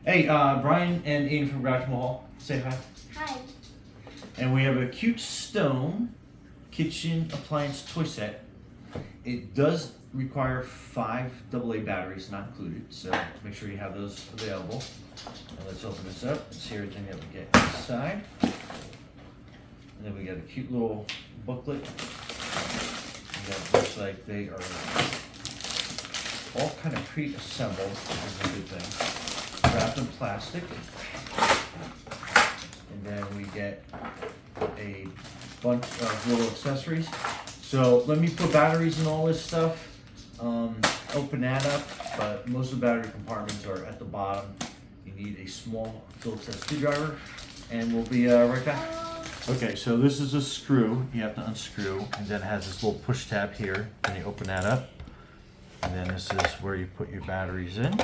Hey, Brian and Ian from Garage Mahal, say hi. Hi. And we have a cute stone kitchen appliance toy set. It does require 5 AA batteries, not included, so make sure you have those available. And let's open this up and see everything that we get inside. And then we got a cute little booklet. And that looks like they are all kind of pre-assembled, which is a good thing. Wrapped in plastic. And then we get a bunch of little accessories. So let me put batteries in all this stuff. Open that up, but most of the battery compartments are at the bottom. You need a small Phillips head screwdriver, and we'll be right back. Okay, so this is a screw. You have to unscrew, and then it has this little push tab here. And you open that up, and then this is where you put your batteries in.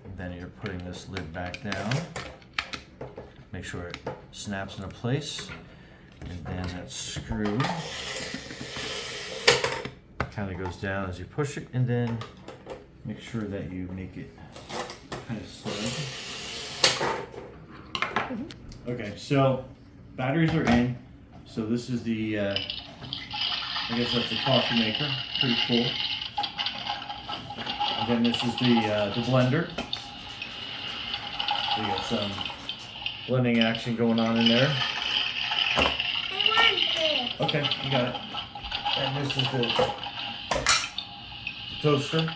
And then you're putting this lid back down. Make sure it snaps into place, and then that screw kind of goes down as you push it, and then make sure that you make it kind of solid. Okay, so batteries are in. So this is the, I guess that's the coffee maker. Pretty cool. And then this is the blender. We got some blending action going on in there. Okay, you got it. And this is the toaster.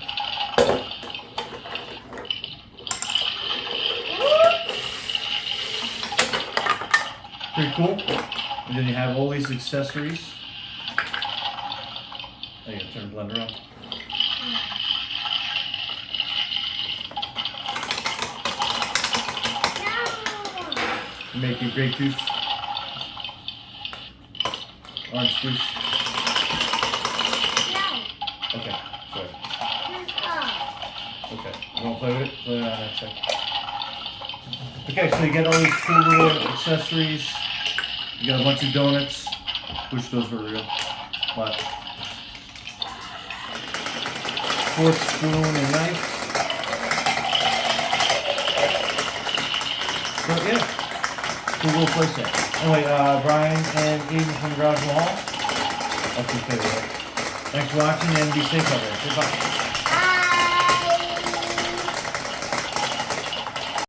Pretty cool. And then you have all these accessories. Oh, you gotta turn the blender on. You make your grape juice, orange juice. No. Okay, sorry. Turn Okay, you want to play with it? Play it on that side. Okay, so you get all these cool little accessories. You got a bunch of donuts. Wish those were real. But fork, spoon, and knife. So yeah, cool little playset. Anyway, Brian and Eden from Garage Mahal. That's your favorite. Thanks for watching and be safe out there. Goodbye.